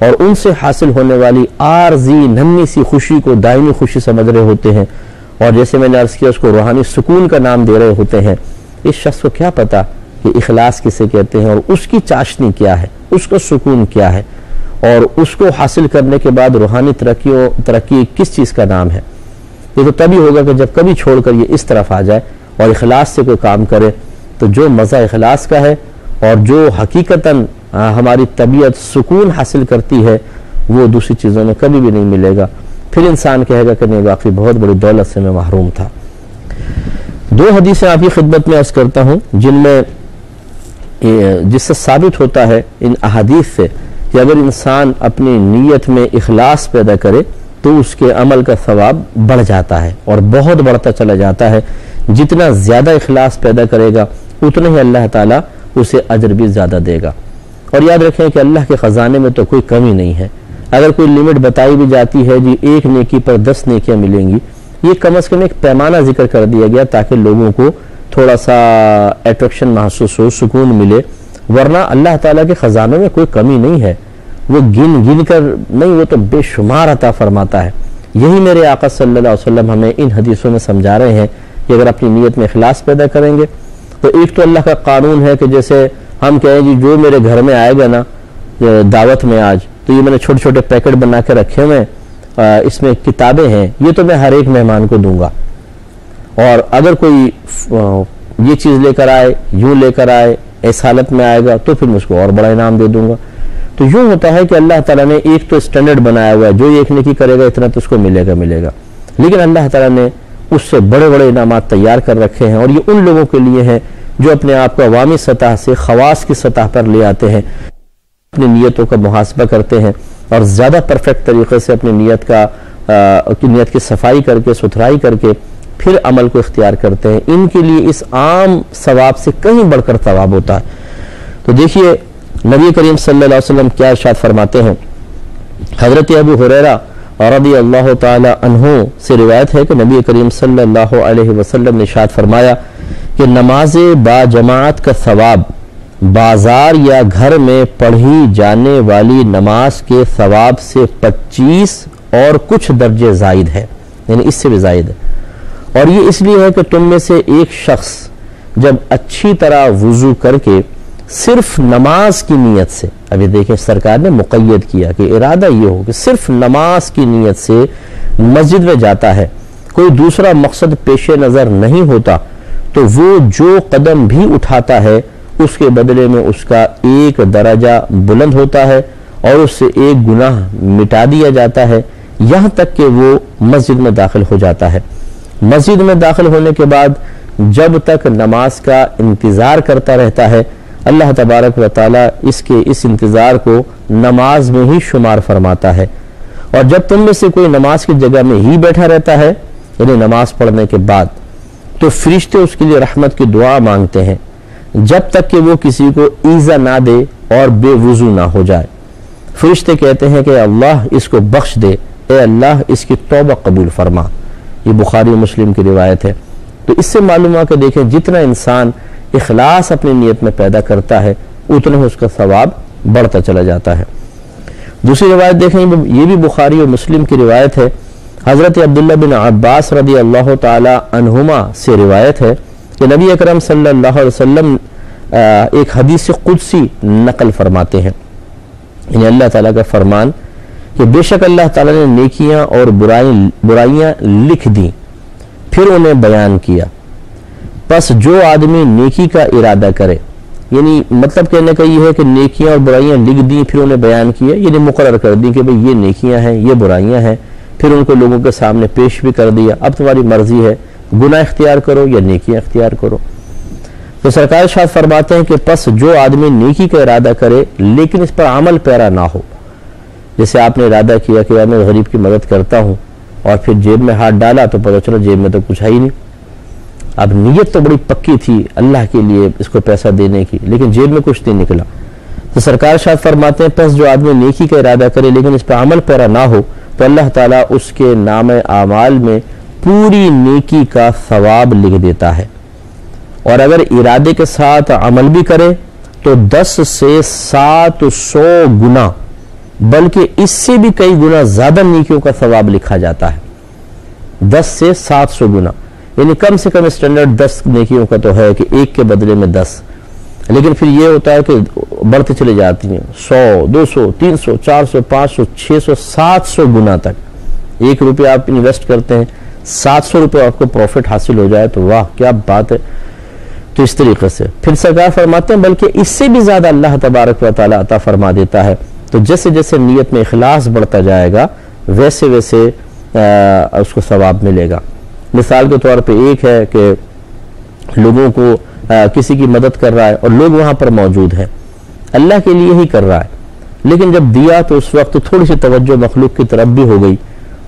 اور ان سے حاصل ہونے والی عارضی ننھی سی خوشی کو دائمی خوشی سمجھ رہے ہوتے ہیں، اور جیسے میں نے عرض کیا اس کو روحانی سکون کا نام دے رہے ہوتے ہیں، اس شخص کو کیا پتا کہ اخلاص کسے کہتے ہیں اور اس کی چاشنی کیا ہے، اس کا سکون کیا ہے، اور اس کو حاصل کرنے کے بعد روحانی ترقی کس چیز کا نام ہے۔ یہ تو تبھی ہوگا کہ جب کبھی چھوڑ کر یہ اس طرف آ جائے اور اخلاص سے کوئی کام کرے، تو جو مزہ اخلاص کا ہے اور جو حقیقتاً ہماری طبیعت سکون حاصل کرتی ہے، وہ دوسری چیزوں میں کبھی بھی نہیں ملے گا۔ پھر انسان کہے گا کہ نہیں، واقعی بہت بڑی دولت سے میں محروم تھا۔ دو حدیثیں آپ کی خدمت میں عرض کرتا ہوں جس سے ثابت ہوتا ہے ان احادیث سے کہ اگر انسان اپنی نیت میں اخلاص پیدا کرے تو اس کے عمل کا ثواب بڑھ جاتا ہے اور بہت بڑھتا چلا جاتا ہے۔ جتنا زیادہ اخلاص پیدا کرے گا اتنا ہی اللہ تعالیٰ اسے اجر بھی زیادہ دے گا۔ اور یاد رکھیں کہ اللہ کے خزانے میں تو کوئی کمی نہیں ہے۔ اگر کوئی لمٹ بتائی بھی جاتی ہے جی 1 نیکی پر 10 نیکیاں ملیں گی، یہ کم از کم ایک پیمانہ ذکر کر دیا گیا تاکہ لوگوں کو تھوڑا سا اٹریکشن محسوس ہو، سکون ملے، ورنہ اللہ تعالیٰ کے خزانوں میں کوئی کمی نہیں ہے۔ وہ گن کر نہیں، وہ تو بے شمار عطا فرماتا ہے۔ یہی میرے آقا صلی اللہ علیہ وسلم ہمیں ان حدیثوں میں سمجھا رہے ہیں کہ اگر اپنی نیت میں اخلاص پیدا کریں گے تو ایک تو اللہ کا قانون ہے کہ جیسے ہم کہیں جی جو میرے گھر میں آئے گا نا دعوت میں آج، تو یہ میں نے چھوٹے چھوٹے پیکٹ بنا کے رکھے ہوئے، اس میں کتابیں ہیں، یہ تو میں ہر ایک مہمان کو دوں گا، اور اگر کوئی یہ چیز لے کر آئے، یوں لے کر آئے، اس حالت میں آئے گا تو پھر میں اس کو اور بڑا انعام دے دوں گا۔ تو یوں ہوتا ہے کہ اللہ تعالیٰ نے ایک تو اسٹینڈرڈ بنایا ہوا ہے، جو ایک نیکی کرے گا اتنا تو اس کو ملے گا، لیکن اللہ تعالیٰ نے اس سے بڑے بڑے انعامات تیار کر رکھے ہیں، اور یہ ان لوگوں کے لیے ہیں جو اپنے آپ کو عوامی سطح سے خواص کی سطح پر لے آتے ہیں، اپنی نیتوں کا محاسبہ کرتے ہیں اور زیادہ پرفیکٹ طریقے سے اپنی نیت کی صفائی کر کے، ستھرائی کر کے پھر عمل کو اختیار کرتے ہیں۔ ان کے لیے اس عام ثواب سے کہیں بڑھ کر ثواب ہوتا ہے۔ تو دیکھیے نبی کریم صلی اللہ علیہ وسلم کیا ارشاد فرماتے ہیں۔ حضرت ابو ہریرہ رضی اللہ تعالی عنہ سے روایت ہے کہ نبی کریم صلی اللہ علیہ وسلم نے ارشاد فرمایا کہ نماز با جماعت کا ثواب بازار یا گھر میں پڑھی جانے والی نماز کے ثواب سے 25 اور کچھ درجے زائد ہے، یعنی اس سے بھی زائد ہے۔ اور یہ اس لیے ہے کہ تم میں سے ایک شخص جب اچھی طرح وضو کر کے صرف نماز کی نیت سے، ابھی دیکھیں سرکار نے مقید کیا کہ ارادہ یہ ہو کہ صرف نماز کی نیت سے مسجد میں جاتا ہے، کوئی دوسرا مقصد پیش نظر نہیں ہوتا، تو وہ جو قدم بھی اٹھاتا ہے اس کے بدلے میں اس کا 1 درجہ بلند ہوتا ہے اور اس سے 1 گناہ مٹا دیا جاتا ہے، یہاں تک کہ وہ مسجد میں داخل ہو جاتا ہے۔ مسجد میں داخل ہونے کے بعد جب تک نماز کا انتظار کرتا رہتا ہے، اللہ تبارک و تعالی اس انتظار کو نماز میں ہی شمار فرماتا ہے۔ اور جب تم میں سے کوئی نماز کی جگہ میں ہی بیٹھا رہتا ہے، یعنی نماز پڑھنے کے بعد، تو فرشتے اس کے لیے رحمت کی دعا مانگتے ہیں جب تک کہ وہ کسی کو ایذا نہ دے اور بے وضو نہ ہو جائے۔ فرشتے کہتے ہیں کہ اللہ اس کو بخش دے، اے اللہ اس کی توبہ قبول فرما۔ یہ بخاری و مسلم کی روایت ہے۔ تو اس سے معلوم ہوا کہ دیکھیں جتنا انسان اخلاص اپنی نیت میں پیدا کرتا ہے اتنا ہی اس کا ثواب بڑھتا چلا جاتا ہے۔ دوسری روایت دیکھیں، یہ بھی بخاری و مسلم کی روایت ہے۔ حضرت عبداللہ بن عباس رضی اللہ تعالی عنہما سے روایت ہے کہ نبی اکرم صلی اللہ علیہ وسلم ایک حدیث قدسی نقل فرماتے ہیں، یعنی اللہ تعالیٰ کا فرمان کہ بے شک اللہ تعالیٰ نے نیکیاں اور برائیاں لکھ دیں پھر انہیں بیان کیا، پس جو آدمی نیکی کا ارادہ کرے، یعنی مطلب کہنے کا یہ ہے کہ نیکیاں اور برائیاں لکھ دیں پھر انہیں بیان کیا، یعنی مقرر کر دی کہ بھئی یہ نیکیاں ہیں، یہ برائیاں ہیں، پھر ان کو لوگوں کے سامنے پیش بھی کر دیا، اب تمہاری مرضی ہے گناہ اختیار کرو یا نیکیاں اختیار کرو۔ تو سرکار ارشاد فرماتے ہیں کہ پس جو آدمی نیکی کا ارادہ کرے لیکن اس پر عمل پیرا نہ ہو، جیسے آپ نے ارادہ کیا کہ میں غریب کی مدد کرتا ہوں اور پھر جیب میں ہاتھ ڈالا تو پتہ چلا جیب میں تو کچھ ہے ہی نہیں، اب نیت تو بڑی پکی تھی اللہ کے لیے اس کو پیسہ دینے کی، لیکن جیب میں کچھ نہیں نکلا۔ تو سرکار ارشاد فرماتے ہیں پس جو آدمی نیکی کا ارادہ کرے لیکن اس پر عمل پیرا نہ ہو تو اللہ تعالیٰ اس کے نام اعمال میں پوری نیکی کا ثواب لکھ دیتا ہے، اور اگر ارادے کے ساتھ عمل بھی کرے تو 10 سے 700 گنا بلکہ اس سے بھی کئی گنا زیادہ نیکیوں کا ثواب لکھا جاتا ہے، 10 سے 700 گنا، یعنی کم سے کم اسٹینڈرڈ 10 نیکیوں کا تو ہے کہ ایک کے بدلے میں 10، لیکن پھر یہ ہوتا ہے کہ بڑھتے چلے جاتی ہیں 100 200 300 400 500 600 700 گنا تک۔ 1 روپیہ آپ انویسٹ کرتے ہیں، 700 روپے آپ کو پروفٹ حاصل ہو جائے تو واہ کیا بات ہے۔ تو اس طریقے سے پھر سرکار فرماتے ہیں بلکہ اس سے بھی زیادہ اللہ تبارک و تعالیٰ عطا فرما دیتا ہے۔ تو جیسے جیسے نیت میں اخلاص بڑھتا جائے گا ویسے ویسے اس کو ثواب ملے گا۔ مثال کے طور پہ ایک ہے کہ لوگوں کو کسی کی مدد کر رہا ہے اور لوگ وہاں پر موجود ہیں، اللہ کے لیے ہی کر رہا ہے، لیکن جب دیا تو اس وقت تھوڑی سی توجہ مخلوق کی طرف بھی ہو گئی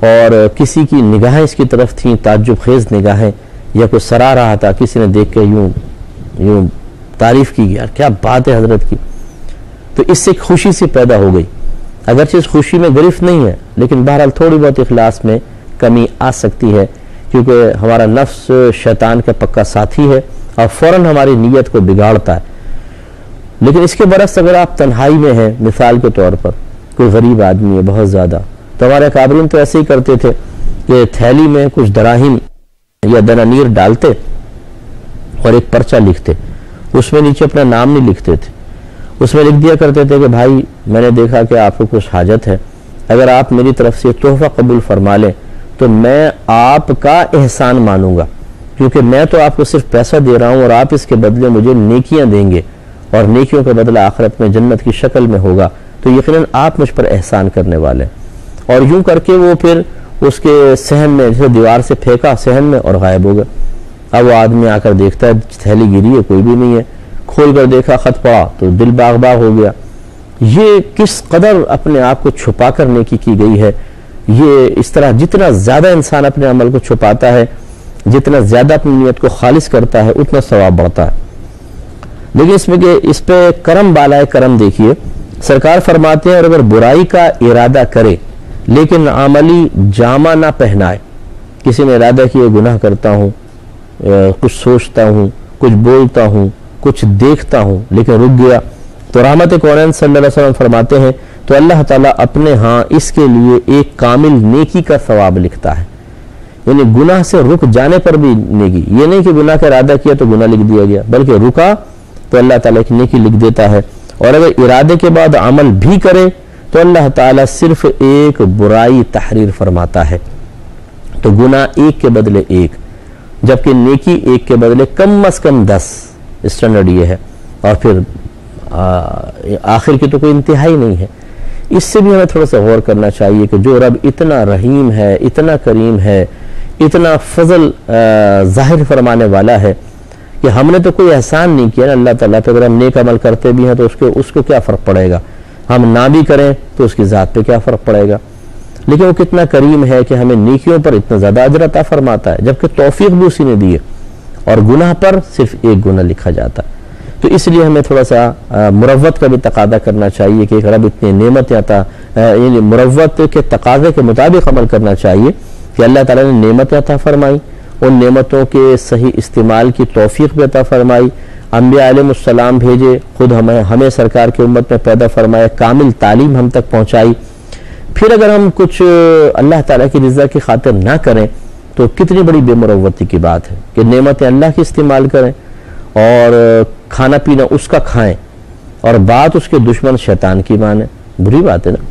اور کسی کی نگاہیں اس کی طرف تھیں، تعجب خیز نگاہیں، یا کوئی سرا رہا تھا، کسی نے دیکھ کے یوں تعریف کی، یار کیا بات ہے حضرت کی، تو اس سے خوشی سے پیدا ہو گئی۔ اگرچہ اس خوشی میں گرفت نہیں ہے لیکن بہرحال تھوڑی بہت اخلاص میں کمی آ سکتی ہے، کیونکہ ہمارا نفس شیطان کا پکا ساتھی ہے اور فوراً ہماری نیت کو بگاڑتا ہے۔ لیکن اس کے برعکس اگر آپ تنہائی میں ہیں، مثال کے طور پر کوئی غریب آدمی ہے بہت زیادہ، تو ہمارے اکابرین تو ایسے ہی کرتے تھے کہ تھیلی میں کچھ دراہم یا دنانیر ڈالتے اور ایک پرچہ لکھتے، اس میں نیچے اپنا نام نہیں لکھتے تھے، اس میں لکھ دیا کرتے تھے کہ بھائی میں نے دیکھا کہ آپ کو کچھ حاجت ہے، اگر آپ میری طرف سے تحفہ قبول فرما لیں تو میں آپ کا احسان مانوں گا، کیونکہ میں تو آپ کو صرف پیسہ دے رہا ہوں اور آپ اس کے بدلے مجھے نیکیاں دیں گے اور نیکیوں کا بدلہ آخرت میں جنت کی شکل میں ہوگا، تو یقیناً آپ مجھ پر احسان کرنے والے ہیں۔ اور یوں کر کے وہ پھر اس کے صحن میں جیسے دیوار سے پھینکا صحن میں اور غائب ہو گیا۔ اب وہ آدمی آ کر دیکھتا ہے تھیلی گری ہے، کوئی بھی نہیں ہے، کھول کر دیکھا خط پڑا تو دل باغ باغ ہو گیا۔ یہ کس قدر اپنے آپ کو چھپا کر نیکی کی گئی ہے۔ یہ اس طرح جتنا زیادہ انسان اپنے عمل کو چھپاتا ہے، جتنا زیادہ اپنی نیت کو خالص کرتا ہے، اتنا ثواب بڑھتا ہے۔ لیکن اس میں کہ اس پہ کرم بالائے کرم دیکھیے، سرکار فرماتے ہیں اور اگر برائی کا ارادہ کرے لیکن عملی جامہ نہ پہنائے، کسی نے ارادہ کیا گناہ کرتا ہوں، کچھ سوچتا ہوں، کچھ بولتا ہوں، کچھ دیکھتا ہوں لیکن رک گیا، تو رحمت کونین صلی اللہ علیہ وسلم فرماتے ہیں تو اللہ تعالیٰ اپنے ہاں اس کے لیے ایک کامل نیکی کا ثواب لکھتا ہے۔ یعنی گناہ سے رک جانے پر بھی نیکی، یہ نہیں کہ گناہ کا ارادہ کیا تو گناہ لکھ دیا گیا، بلکہ رکا تو اللہ تعالیٰ ایک نیکی لکھ دیتا ہے، اور اگر ارادے کے بعد عمل بھی کرے تو اللہ تعالیٰ صرف ایک برائی تحریر فرماتا ہے، تو گناہ ایک کے بدلے ایک، جبکہ نیکی ایک کے بدلے کم از کم 10 اسٹینڈرڈ یہ ہے، اور پھر آخر کی تو کوئی انتہائی نہیں ہے۔ اس سے بھی ہمیں تھوڑا سا غور کرنا چاہیے کہ جو رب اتنا رحیم ہے، اتنا کریم ہے، اتنا فضل ظاہر فرمانے والا ہے کہ ہم نے تو کوئی احسان نہیں کیا نا اللہ تعالیٰ پہ، اگر ہم نیک عمل کرتے بھی ہیں تو اس کو کیا فرق پڑے گا، ہم نہ بھی کریں تو اس کی ذات پہ کیا فرق پڑے گا، لیکن وہ کتنا کریم ہے کہ ہمیں نیکیوں پر اتنا زیادہ اجر عطا فرماتا ہے، جبکہ توفیق بھی اسی نے دی ہے، اور گناہ پر صرف ایک گناہ لکھا جاتا ہے۔ تو اس لیے ہمیں تھوڑا سا مروت کا بھی تقاضا کرنا چاہیے کہ رب اتنی نعمت عطا، یعنی مروت کے تقاضے کے مطابق عمل کرنا چاہیے کہ اللہ تعالیٰ نے نعمت عطا فرمائی، ان نعمتوں کے صحیح استعمال کی توفیق بھی عطا فرمائی، انبیاء علیہ السلام بھیجے، خود ہمیں سرکار کی امت میں پیدا فرمایا، کامل تعلیم ہم تک پہنچائی، پھر اگر ہم کچھ اللہ تعالیٰ کی رضا کی خاطر نہ کریں تو کتنی بڑی بے مروتی کی بات ہے کہ نعمتیں اللہ کی استعمال کریں اور کھانا پینا اس کا کھائیں اور بات اس کے دشمن شیطان کی مانیں، بری بات ہے نا۔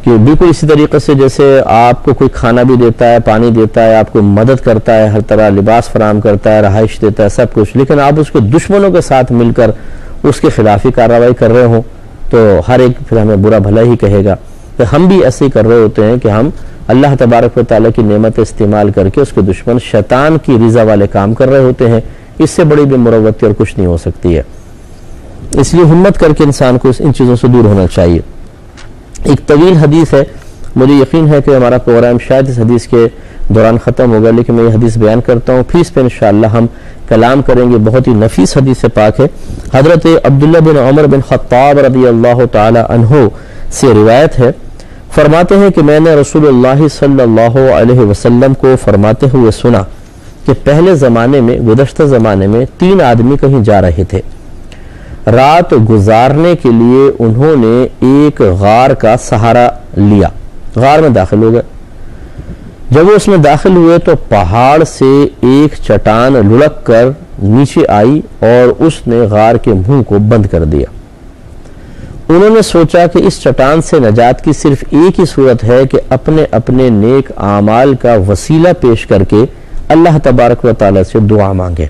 کہ بالکل اسی طریقے سے جیسے آپ کو کوئی کھانا بھی دیتا ہے، پانی دیتا ہے، آپ کو مدد کرتا ہے، ہر طرح لباس فراہم کرتا ہے، رہائش دیتا ہے، سب کچھ، لیکن آپ اس کے دشمنوں کے ساتھ مل کر اس کے خلافی کارروائی کر رہے ہوں تو ہر ایک پھر ہمیں برا بھلا ہی کہے گا۔ تو ہم بھی ایسے ہی کر رہے ہوتے ہیں کہ ہم اللہ تبارک و تعالیٰ کی نعمت استعمال کر کے اس کے دشمن شیطان کی رضا والے کام کر رہے ہوتے ہیں، اس سے بڑی بے مروتی اور کچھ نہیں ہو سکتی ہے۔ اس لیے ہمت کر کے انسان کو ان چیزوں سے دور ہونا چاہیے۔ ایک طویل حدیث ہے، مجھے یقین ہے کہ ہمارا پروگرام شاید اس حدیث کے دوران ختم ہوگا، لیکن میں یہ حدیث بیان کرتا ہوں، پھر اس پہ انشاءاللہ ہم کلام کریں گے۔ بہت ہی نفیس حدیث پاک ہے، حضرت عبداللہ بن عمر بن خطاب رضی اللہ تعالی عنہ سے روایت ہے، فرماتے ہیں کہ میں نے رسول اللہ صلی اللہ علیہ وسلم کو فرماتے ہوئے سنا کہ پہلے زمانے میں، گزشتہ زمانے میں 3 آدمی کہیں جا رہے تھے، رات گزارنے کے لیے انہوں نے ایک غار کا سہارا لیا، غار میں داخل ہو گئے۔ جب وہ اس میں داخل ہوئے تو پہاڑ سے ایک چٹان لڑک کر نیچے آئی اور اس نے غار کے منہ کو بند کر دیا۔ انہوں نے سوچا کہ اس چٹان سے نجات کی صرف ایک ہی صورت ہے کہ اپنے اپنے نیک اعمال کا وسیلہ پیش کر کے اللہ تبارک و تعالی سے دعا مانگے،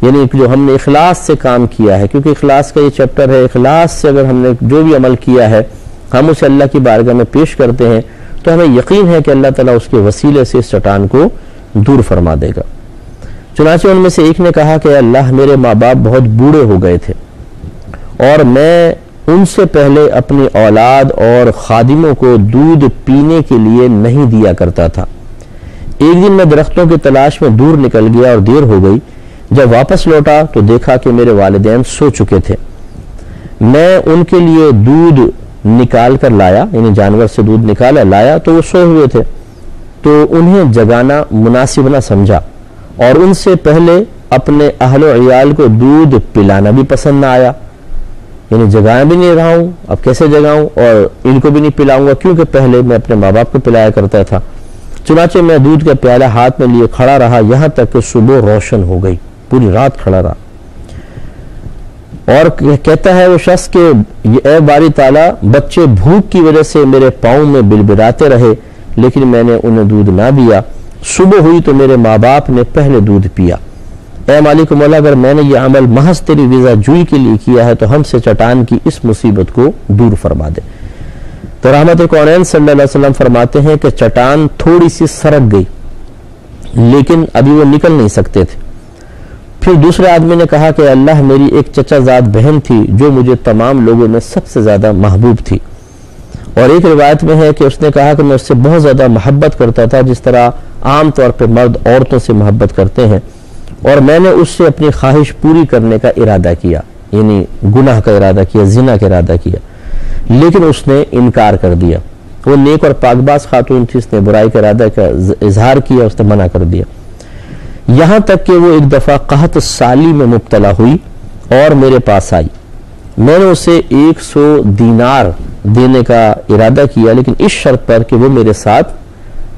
یعنی جو ہم نے اخلاص سے کام کیا ہے، کیونکہ اخلاص کا یہ چیپٹر ہے، اخلاص سے اگر ہم نے جو بھی عمل کیا ہے ہم اسے اللہ کی بارگاہ میں پیش کرتے ہیں تو ہمیں یقین ہے کہ اللہ تعالیٰ اس کے وسیلے سے اس چٹان کو دور فرما دے گا۔ چنانچہ ان میں سے ایک نے کہا کہ اللہ، میرے ماں باپ بہت بوڑھے ہو گئے تھے اور میں ان سے پہلے اپنی اولاد اور خادموں کو دودھ پینے کے لیے نہیں دیا کرتا تھا۔ ایک دن میں درختوں کی تلاش میں دور نکل گیا اور دیر ہو گئی۔ جب واپس لوٹا تو دیکھا کہ میرے والدین سو چکے تھے۔ میں ان کے لیے دودھ نکال کر لایا، یعنی جانور سے دودھ نکالا لایا تو وہ سو ہوئے تھے، تو انہیں جگانا مناسب نہ سمجھا اور ان سے پہلے اپنے اہل و عیال کو دودھ پلانا بھی پسند نہ آیا، یعنی جگایا بھی نہیں رہا ہوں، اب کیسے جگاؤں اور ان کو بھی نہیں پلاؤں گا کیونکہ پہلے میں اپنے ماں باپ کو پلایا کرتا تھا۔ چنانچہ میں دودھ کا پیالہ ہاتھ میں لیے کھڑا رہا یہاں تک کہ صبح روشن ہو گئی، پوری رات کھڑا رہا۔ اور کہتا ہے وہ شخص کہ اے باری تعالیٰ، بچے بھوک کی وجہ سے میرے پاؤں میں بلبلاتے رہے لیکن میں نے انہیں دودھ نہ دیا۔ صبح ہوئی تو میرے ماں باپ نے پہلے دودھ پیا۔ اے مالک مولا، اگر میں نے یہ عمل محض تیری رضا جوئی کے لیے کیا ہے تو ہم سے چٹان کی اس مصیبت کو دور فرما دے۔ تو رحمت الکونین صلی اللہ علیہ وسلم فرماتے ہیں کہ چٹان تھوڑی سی سرک گئی لیکن ابھی وہ نکل نہیں سکتے تھے۔ پھر دوسرے آدمی نے کہا کہ اللہ، میری ایک چچا زاد بہن تھی جو مجھے تمام لوگوں میں سب سے زیادہ محبوب تھی، اور ایک روایت میں ہے کہ اس نے کہا کہ میں اس سے بہت زیادہ محبت کرتا تھا جس طرح عام طور پہ مرد عورتوں سے محبت کرتے ہیں، اور میں نے اس سے اپنی خواہش پوری کرنے کا ارادہ کیا، یعنی گناہ کا ارادہ کیا، زنا کا ارادہ کیا، لیکن اس نے انکار کر دیا۔ وہ نیک اور پاک باز خاتون تھی، اس نے برائی کا ارادہ کا اظہار کیا، اس نے منع کر دیا، یہاں تک کہ وہ ایک دفعہ قحط سالی میں مبتلا ہوئی اور میرے پاس آئی۔ میں نے اسے 100 دینار دینے کا ارادہ کیا لیکن اس شرط پر کہ وہ میرے ساتھ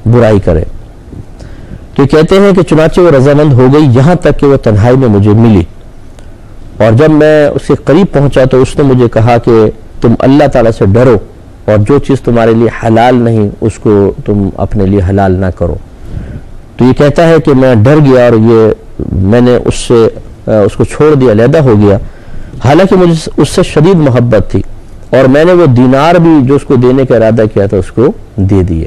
برائی کرے۔ تو یہ کہتے ہیں کہ چنانچہ وہ رضامند ہو گئی یہاں تک کہ وہ تنہائی میں مجھے ملی، اور جب میں اس کے قریب پہنچا تو اس نے مجھے کہا کہ تم اللہ تعالیٰ سے ڈرو اور جو چیز تمہارے لیے حلال نہیں اس کو تم اپنے لیے حلال نہ کرو۔ تو یہ کہتا ہے کہ میں ڈر گیا اور میں نے اس کو چھوڑ دیا، علیحدہ ہو گیا، حالانکہ مجھے اس سے شدید محبت تھی، اور میں نے وہ دینار بھی جو اس کو دینے کا ارادہ کیا تھا اس کو دے دیے۔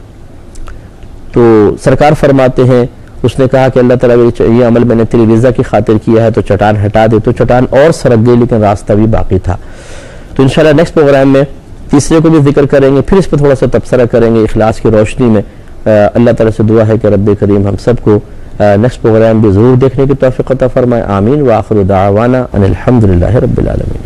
تو سرکار فرماتے ہیں اس نے کہا کہ اللہ تعالیٰ یہ عمل میں نے تیری رضا کی خاطر کیا ہے تو چٹان ہٹا دے، تو چٹان اور سرک گئی لیکن راستہ بھی باقی تھا۔ تو انشاءاللہ نیکسٹ پروگرام میں تیسرے کو بھی ذکر کریں گے، پھر اس پہ تھوڑا سا تبصرہ کریں گے اخلاص کی روشنی میں۔ اللہ تعالیٰ سے دعا ہے کہ رب کریم ہم سب کو نیکسٹ پروگرام بھی ضرور دیکھنے کی توفیق عطا فرمائے، آمین۔ وآخر دعوانا ان الحمدللہ رب العالمین۔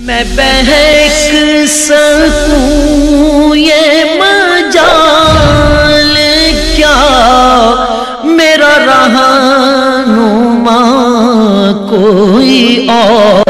میں بہک سکوں یہ مجال کیا، میرا رہنما کوئی اور